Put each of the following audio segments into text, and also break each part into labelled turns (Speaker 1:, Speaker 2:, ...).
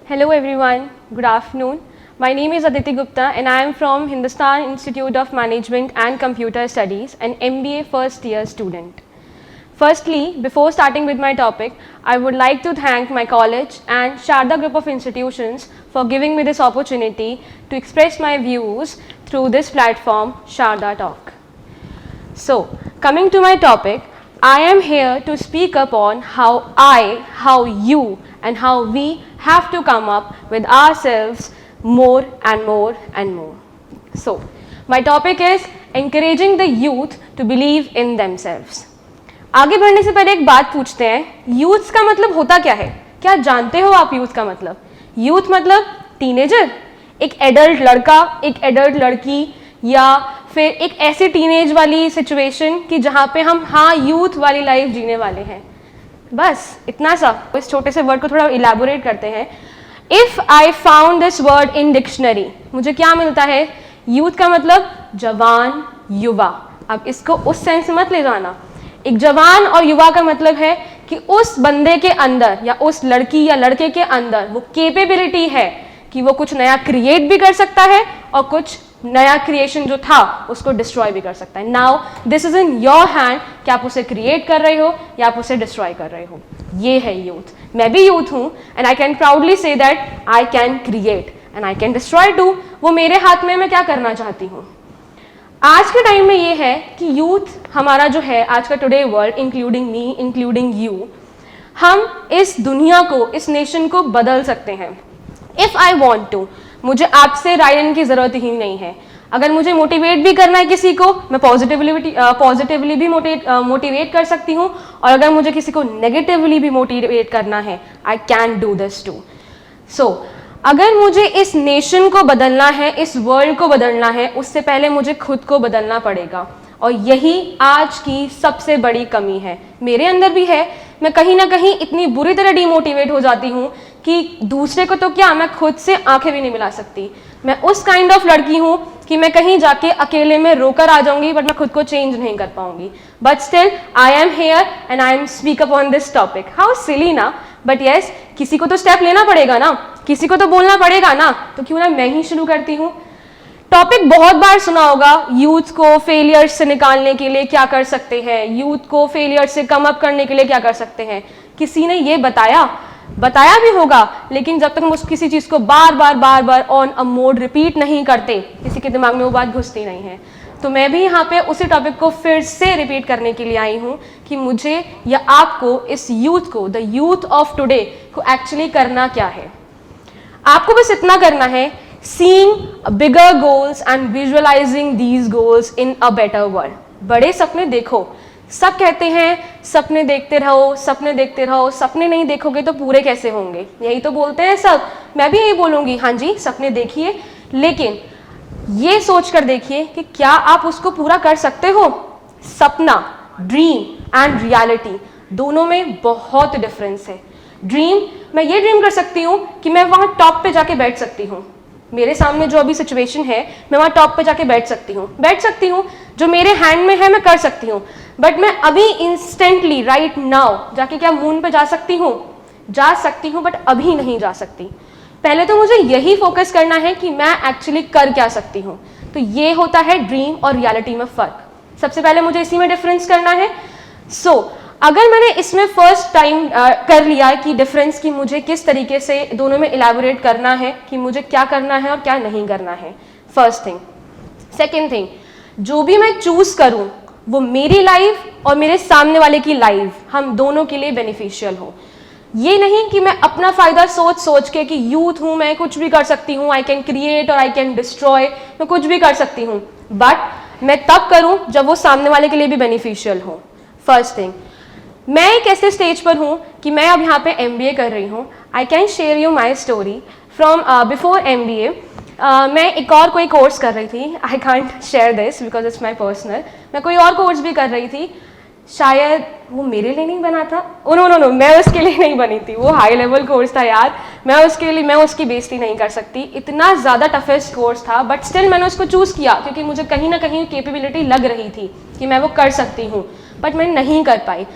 Speaker 1: Hello everyone, good afternoon. My name is Aditi Gupta and I am from Hindustan Institute of Management and Computer Studies, an MBA first year student. Firstly, before starting with my topic, I would like to thank my college and Sharda Group of Institutions for giving me this opportunity to express my views through this platform, Sharda Talk. So, coming to my topic, I am here to speak upon how you and how we have to come up with ourselves more and more and more. So, my topic is encouraging the youth to believe in themselves. आगे बढ़ने से पहले एक बात पूछते हैं, youth का मतलब होता क्या है? क्या जानते हो आप यूथ का मतलब? यूथ मतलब टीनेजर, एक एडल्ट लड़का, एक एडल्ट लड़की, या फिर एक ऐसी टीनेज वाली सिचुएशन कि जहाँ पे हम यूथ वाली लाइफ जीने वाले हैं. बस इतना सा. इस छोटे से वर्ड को थोड़ा इलैबोरेट करते हैं. If I found this word in dictionary, मुझे क्या मिलता है? यूथ का मतलब जवान, युवा. अब इसको उस सेंस मत ले जाना. एक जवान और युवा का मतलब है कि उस बंदे के अंदर या उस लड़की या लड़के के अंदर वो कैपेबिलिटी है कि वो कुछ नया क्रिएट भी कर सकता है और कुछ नया क्रिएशन जो था उसको डिस्ट्रॉय भी कर सकता है. Now this is in your hand कि आप उसे क्रिएट कर रहे हो या आप उसे डिस्ट्रॉय कर रहे हो. ये है यूथ. मैं भी यूथ हूँ and I can proudly say that I can create and I can destroy too. वो मेरे हाथ में मैं क्या करना चाहती हूँ. आज के टाइम में ये है कि यूथ हमारा जो है, आज का today world, including me, including you, हम इस दुनिया को, इस नेशन को बदल सकते हैं. इफ आई वॉन्ट टू, मुझे आपसे राय लेने की जरूरत ही नहीं है. अगर मुझे मोटिवेट भी करना है किसी को, मैं पॉजिटिवली भी मोटिवेट कर सकती हूँ, और अगर मुझे किसी को नेगेटिवली भी मोटिवेट करना है, I can do this too. So अगर मुझे इस नेशन को बदलना है, इस वर्ल्ड को बदलना है, उससे पहले मुझे खुद को बदलना पड़ेगा. और यही आज की सबसे बड़ी कमी है. मेरे अंदर भी है. मैं कहीं ना कहीं इतनी बुरी तरह डिमोटिवेट हो जाती हूँ कि दूसरे को तो क्या, मैं खुद से आंखें भी नहीं मिला सकती. मैं उस काइंड ऑफ लड़की हूँ कि मैं कहीं जाके अकेले में रोकर आ जाऊंगी, बट मैं खुद को चेंज नहीं कर पाऊंगी. But still I am here and I am speak up on this topic. How silly ना, बट यस, किसी को तो स्टेप लेना पड़ेगा ना, किसी को तो बोलना पड़ेगा ना. तो क्यों ना मैं ही शुरू करती हूँ. टॉपिक बहुत बार सुना होगा, यूथ को फेलियर से निकालने के लिए क्या कर सकते हैं, यूथ को फेलियर से कम अप करने के लिए क्या कर सकते हैं. किसी ने ये बताया भी होगा, लेकिन जब तक हम उस किसी चीज को बार बार ऑन अ मोड रिपीट नहीं करते, किसी के दिमाग में वो बात घुसती नहीं है. तो मैं भी यहाँ पे उसी टॉपिक को फिर से रिपीट करने के लिए आई हूँ कि मुझे या आपको इस यूथ को, द यूथ ऑफ टुडे को एक्चुअली करना क्या है. आपको बस इतना करना है, seeing bigger goals and visualizing these goals in a better world. बड़े सपने देखो. सब कहते हैं सपने देखते रहो, सपने देखते रहो. सपने नहीं देखोगे तो पूरे कैसे होंगे, यही तो बोलते हैं सब. मैं भी यही बोलूंगी, हाँ जी सपने देखिए, लेकिन ये सोच कर देखिए कि क्या आप उसको पूरा कर सकते हो. सपना, ड्रीम एंड रियलिटी, दोनों में बहुत डिफरेंस है. ड्रीम, मैं ये ड्रीम कर सकती हूँ कि मैं वहाँ टॉप पे जाके बैठ सकती हूँ. मेरे सामने जो अभी सिचुएशन है, मैं वहाँ टॉप पे जाके बैठ सकती हूँ. जो मेरे हैंड में है मैं कर सकती हूँ. बट मैं अभी इंस्टेंटली राइट नाउ जाके क्या मून पे जा सकती हूँ, बट अभी नहीं जा सकती. पहले तो मुझे यही फोकस करना है कि मैं एक्चुअली कर क्या सकती हूँ. तो ये होता है ड्रीम और रियलिटी में फर्क. सबसे पहले मुझे इसी में डिफरेंस करना है. अगर मैंने इसमें फर्स्ट टाइम कर लिया कि डिफरेंस, कि मुझे किस तरीके से दोनों में इलैबोरेट करना है कि मुझे क्या करना है और क्या नहीं करना है, फर्स्ट थिंग. सेकेंड थिंग, जो भी मैं चूज करूं वो मेरी लाइफ और मेरे सामने वाले की लाइफ, हम दोनों के लिए बेनिफिशियल हो. ये नहीं कि मैं अपना फायदा सोच के कि यूथ हूं, मैं कुछ भी कर सकती हूँ, आई कैन क्रिएट और आई कैन डिस्ट्रॉय, मैं कुछ भी कर सकती हूँ, बट मैं तब करूँ जब वो सामने वाले के लिए भी बेनिफिशियल हो. फर्स्ट थिंग, मैं एक ऐसे स्टेज पर हूँ कि मैं अब यहाँ पे MBA कर रही हूँ. I can share you my story from before MBA. मैं एक और कोई कोर्स कर रही थी. I can't share this because it's my personal. मैं कोई और कोर्स भी कर रही थी. शायद वो मेरे लिए नहीं बना था. नो, मैं उसके लिए नहीं बनी थी. वो हाई लेवल कोर्स था यार. मैं उसकी बेइज्जती नहीं कर सकती. इतना ज़्यादा टफेस्ट कोर्स था, बट स्टिल मैंने उसको चूज़ किया क्योंकि मुझे कहीं ना कहीं कैपेबिलिटी लग रही थी कि मैं वो कर सकती हूँ. बट मैं नहीं कर पाई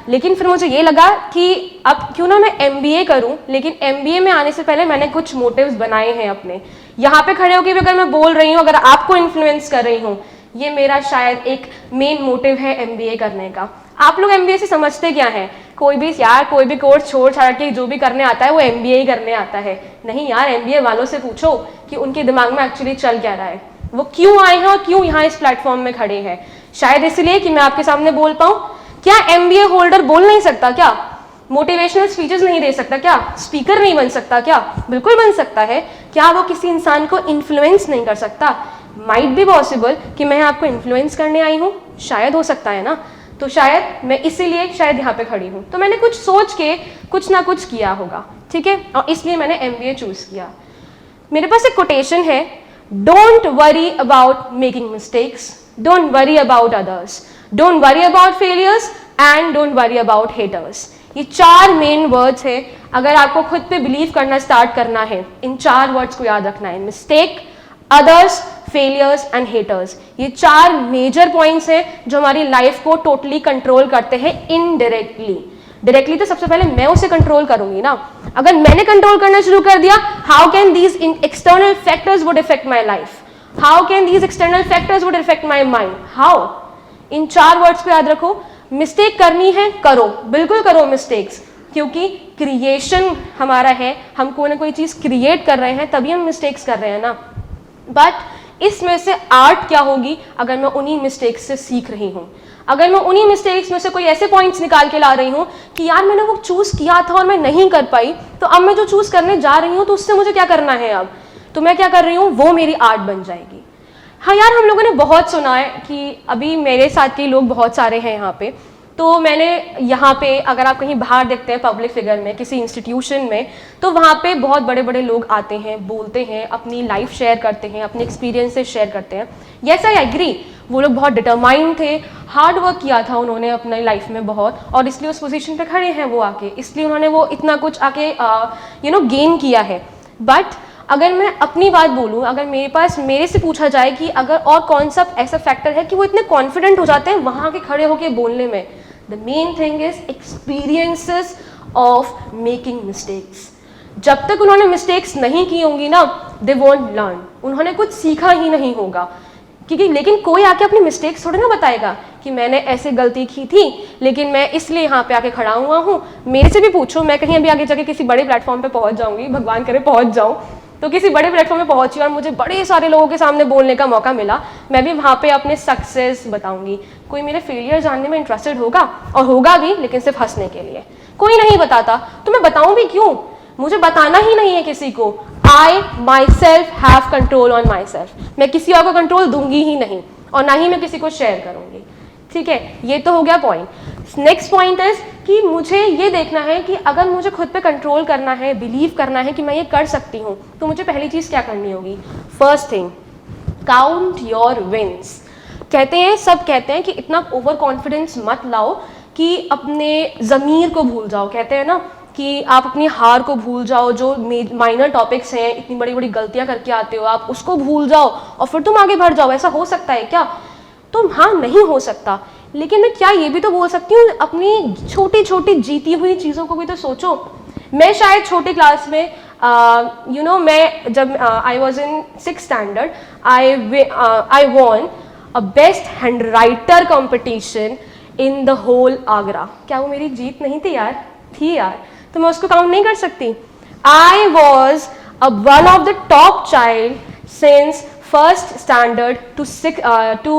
Speaker 1: लेकिन फिर मुझे ये लगा कि अब क्यों ना मैं MBA करूं, लेकिन MBA में आने से पहले मैंने कुछ मोटिव्स बनाए हैं अपने। यहाँ पे खड़े होकर भी अगर मैं बोल रही हूँ, अगर आपको इन्फ्लुएंस कर रही हूँ, ये मेरा शायद एक मेन मोटिव है MBA करने का। आप लोग MBA से समझते क्या है? कोई भी कोर्स छोड़ छाड़ के जो भी करने आता है वो MBA ही करने आता है। नहीं यार, MBA वालों से पूछो कि उनके दिमाग में एक्चुअली चल क्या रहा है, वो क्यों आए हैं और क्यों यहाँ इस प्लेटफॉर्म में खड़े हैं। शायद इसलिए कि मैं आपके सामने बोल पाऊँ। क्या MBA होल्डर बोल नहीं सकता क्या? मोटिवेशनल स्पीचेस नहीं दे सकता क्या? स्पीकर नहीं बन सकता क्या? बिल्कुल बन सकता है। क्या वो किसी इंसान को इन्फ्लुएंस नहीं कर सकता? माइट बी पॉसिबल कि मैं आपको इन्फ्लुएंस करने आई हूँ, शायद हो सकता है ना। तो शायद मैं इसीलिए शायद यहाँ पे खड़ी हूँ। तो मैंने कुछ सोच के कुछ ना कुछ किया होगा, ठीक है, और इसलिए मैंने MBA चूज किया। मेरे पास एक कोटेशन है, don't worry about making mistakes, don't worry about others, don't worry about failures and don't worry about haters. ये 4 मेन वर्ड्स है। अगर आपको खुद पे बिलीव करना स्टार्ट करना है, इन 4 वर्ड्स को याद रखना है, mistake, others, failures and haters. ये 4 मेजर पॉइंट्स हैं जो हमारी लाइफ को टोटली कंट्रोल करते हैं इनडायरेक्टली। डायरेक्टली तो सबसे पहले मैं उसे कंट्रोल करूंगी ना। अगर मैंने कंट्रोल करना शुरू कर दिया, how can these external factors would effect my life, how can these external factors would effect my mind, how. In 4 words को याद रखो। मिस्टेक करनी है, करो, बिल्कुल करो मिस्टेक्स, क्योंकि क्रिएशन हमारा है, हम कोई ना कोई चीज क्रिएट कर रहे हैं, तभी हम मिस्टेक्स कर रहे हैं ना। बट इसमें से आर्ट क्या होगी? अगर मैं उन्हीं मिस्टेक्स से सीख रही हूँ, अगर मैं उन्हीं मिस्टेक्स में से कोई ऐसे पॉइंट्स निकाल के ला रही हूँ कि यार मैंने वो चूज किया था और मैं नहीं कर पाई, तो अब मैं जो चूज करने जा रही हूँ तो उससे मुझे क्या करना है अब, तो मैं क्या कर रही हूँ, वो मेरी आर्ट बन जाएगी। हाँ यार, हम लोगों ने बहुत सुना है कि अभी मेरे साथ के लोग बहुत सारे हैं यहाँ पे, तो मैंने यहाँ पे अगर आप कहीं बाहर देखते हैं पब्लिक फिगर में, किसी इंस्टीट्यूशन में, तो वहाँ पे बहुत बड़े बड़े लोग आते हैं, बोलते हैं, अपनी लाइफ शेयर करते हैं, अपने एक्सपीरियंसेस शेयर करते हैं। यस, आई एग्री, वो लोग बहुत डिटरमाइंड थे, हार्ड वर्क किया था उन्होंने अपनी लाइफ में बहुत, और इसलिए उस पोजीशन पे खड़े हैं वो आके, इसलिए उन्होंने वो इतना कुछ आके गेन किया है। बट अगर मैं अपनी बात बोलूँ, अगर मेरे से पूछा जाए कि अगर और कौन सा ऐसा फैक्टर है कि वो इतने कॉन्फिडेंट हो जाते हैं वहाँ के खड़े होके बोलने में, the main thing is experiences of making mistakes. जब तक उन्होंने मिस्टेक्स नहीं की होंगी ना, दे वोंट लर्न, उन्होंने कुछ सीखा ही नहीं होगा। क्योंकि लेकिन कोई आके अपनी मिस्टेक्स थोड़ी ना बताएगा कि मैंने ऐसे गलती की थी लेकिन मैं इसलिए यहाँ पे आके खड़ा हुआ हूँ। मेरे से भी पूछो, मैं कहीं अभी आगे जाके किसी बड़े प्लेटफॉर्म पे पहुँच जाऊँगी, भगवान करे पहुँच जाऊँ, तो किसी बड़े प्लेटफॉर्म पे पहुंची और मुझे बड़े सारे लोगों के सामने बोलने का मौका मिला, मैं भी वहाँ पे अपने सक्सेस बताऊंगी। कोई मेरे फेलियर जानने में इंटरेस्टेड होगा, और होगा भी, लेकिन सिर्फ हंसने के लिए। कोई नहीं बताता तो मैं बताऊं भी क्यों, मुझे बताना ही नहीं है किसी को। I myself have control on myself, मैं किसी और को कंट्रोल दूंगी ही नहीं, और ना ही मैं किसी को शेयर करूंगी। ठीक है, ये तो हो गया पॉइंट। नेक्स्ट पॉइंट इज कि मुझे ये देखना है कि अगर मुझे खुद पे कंट्रोल करना है, बिलीव करना है कि मैं ये कर सकती हूँ, तो मुझे पहली चीज़ क्या करनी होगी? First thing, count your wins. सब कहते हैं कि इतना ओवर कॉन्फिडेंस मत लाओ कि अपने ज़मीर को भूल जाओ। कहते हैं ना कि आप अपनी हार को भूल जाओ, जो माइनर टॉपिक्स हैं, इतनी बड़ी बड़ी गलतियाँ करके आते हो आप, उसको भूल जाओ और फिर तुम आगे बढ़ जाओ। ऐसा हो सकता है क्या? तो हाँ, नहीं हो सकता। लेकिन मैं क्या ये भी तो बोल सकती हूँ, अपनी छोटी छोटी जीती हुई चीज़ों को भी तो सोचो। मैं शायद छोटी क्लास में मैं जब I was in 6th standard, I won a best hand writer competition in the whole Agra. क्या वो मेरी जीत नहीं थी यार? थी यार, तो मैं उसको काउंट नहीं कर सकती? I was one of the top child since 1st standard to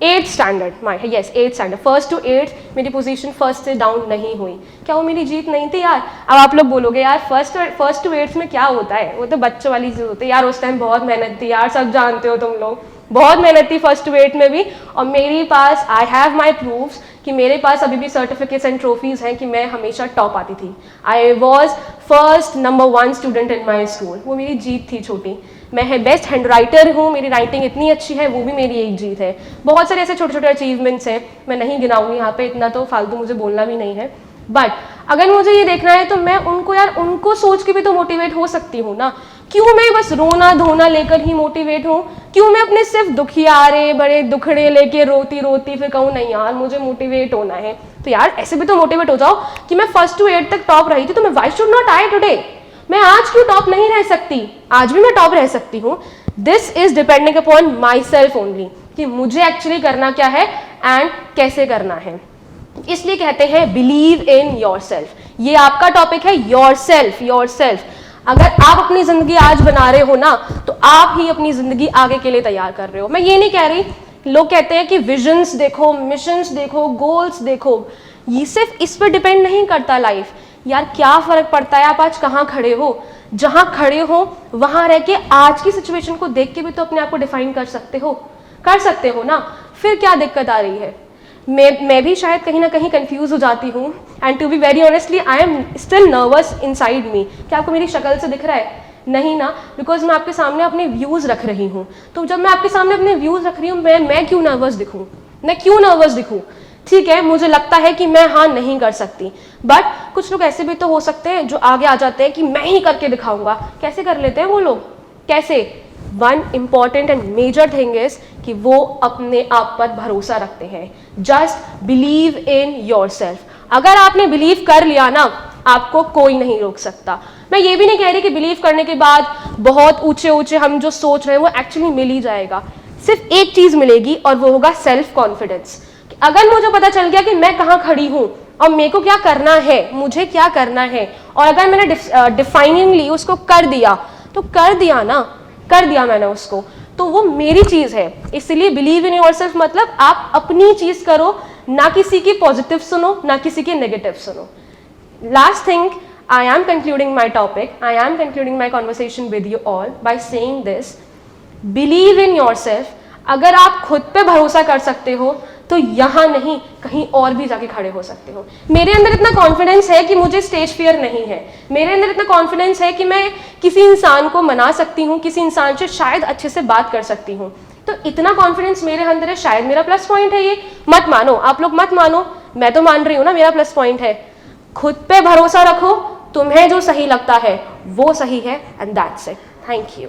Speaker 1: 8th standard, 8th standard, 1st to 8th मेरी पोजीशन 1st से डाउन नहीं हुई। क्या वो मेरी जीत नहीं थी यार? अब आप लोग बोलोगे यार 1st to 8th में क्या होता है, वो तो बच्चों वाली चीज़ होती है यार। उस टाइम बहुत मेहनत थी यार, सब जानते हो तुम लोग, बहुत मेहनत थी 1st to 8th में भी। और मेरे पास, आई हैव माई प्रूफ्स कि मेरे पास अभी भी सर्टिफिकेट्स एंड ट्रॉफीज़ हैं कि मैं हमेशा टॉप आती थी। I was first number 1 student in my school. वो मेरी जीत थी छोटी। मैं बेस्ट हैंड राइटर हूँ, मेरी राइटिंग इतनी अच्छी है, वो भी मेरी एक जीत है। बहुत सारे ऐसे छोटे छोटे अचीवमेंट्स हैं, मैं नहीं गिनाऊंगी यहाँ पे, इतना तो फालतू मुझे बोलना भी नहीं है। बट अगर मुझे ये देखना है तो मैं उनको सोच के भी तो मोटिवेट हो सकती हूँ ना। क्यों मैं बस रोना धोना लेकर ही मोटिवेट हूँ? क्यों मैं अपने सिर्फ दुखियारे बड़े दुखड़े लेके रोती रोती फिर कहूँ नहीं यार मुझे मोटिवेट होना है। तो यार ऐसे भी तो मोटिवेट हो जाओ कि मैं 1st to 8th तक टॉप रही थी, तो मैं why should not I today, मैं आज क्यों टॉप नहीं रह सकती, आज भी मैं टॉप रह सकती हूँ। This is depending upon my self only, कि मुझे एक्चुअली करना क्या है एंड कैसे करना है। इसलिए कहते हैं बिलीव इन योर सेल्फ। ये आपका टॉपिक है, योर सेल्फ, योर सेल्फ। अगर आप अपनी जिंदगी आज बना रहे हो ना, तो आप ही अपनी जिंदगी आगे के लिए तैयार कर रहे हो। मैं ये नहीं कह रही, लोग कहते हैं कि विजन्स देखो, मिशंस देखो, गोल्स देखो, ये सिर्फ इस पर डिपेंड नहीं करता लाइफ। यार क्या फर्क पड़ता है आप आज कहाँ खड़े हो, जहां खड़े हो वहां रह के आज की सिचुएशन को देख के भी तो अपने आप को डिफाइन कर सकते हो ना। फिर क्या दिक्कत आ रही है? मैं भी शायद कहीं ना कहीं कंफ्यूज हो जाती हूँ, and to be very honestly I am still nervous inside me. क्या आपको मेरी शक्ल से दिख रहा है? नहीं ना, बिकॉज मैं आपके सामने अपने व्यूज़ रख रही हूँ। तो जब मैं आपके सामने अपने व्यूज़ रख रही हूँ, मैं क्यों नर्वस दिखूँ? मैं क्यों नर्वस दिखूँ? ठीक है, मुझे लगता है कि मैं हाँ नहीं कर सकती, बट कुछ लोग ऐसे भी तो हो सकते हैं जो आगे आ जाते हैं कि मैं ही करके दिखाऊंगा। कैसे कर लेते हैं वो लोग? कैसे? One important and major thing is कि वो अपने आप पर भरोसा रखते हैं। Just believe in yourself. अगर आपने बिलीव कर लिया ना, आपको कोई नहीं रोक सकता। मैं ये भी नहीं कह रही कि बिलीव करने के बाद बहुत ऊंचे ऊंचे हम जो सोच रहे हैं वो एक्चुअली मिल ही जाएगा। सिर्फ एक चीज मिलेगी और वो होगा सेल्फ कॉन्फिडेंस। अगर मुझे पता चल गया कि मैं कहाँ खड़ी हूँ और मेरे को क्या करना है, मुझे क्या करना है, और अगर मैंने डिफाइनिंगली उसको कर दिया, तो कर दिया मैंने उसको, तो वो मेरी चीज है। इसलिए बिलीव इन योरसेल्फ मतलब आप अपनी चीज करो, ना किसी की पॉजिटिव सुनो, ना किसी की नेगेटिव सुनो। Last thing, I am concluding my topic, I am concluding my conversation with you all by saying this: believe in yourself। अगर आप खुद पे भरोसा कर सकते हो तो यहाँ नहीं कहीं और भी जाके खड़े हो सकते हो। मेरे अंदर इतना कॉन्फिडेंस है कि मुझे स्टेज फियर नहीं है। मेरे अंदर इतना कॉन्फिडेंस है कि मैं किसी इंसान को मना सकती हूँ, किसी इंसान से शायद अच्छे से बात कर सकती हूँ। तो इतना कॉन्फिडेंस मेरे अंदर है, शायद मेरा प्लस पॉइंट है ये। मत मानो, आप लोग मत मानो, मैं तो मान रही हूँ ना, मेरा प्लस पॉइंट है। खुद पे भरोसा रखो, तुम्हें जो सही लगता है वो सही है, and that's it. Thank you.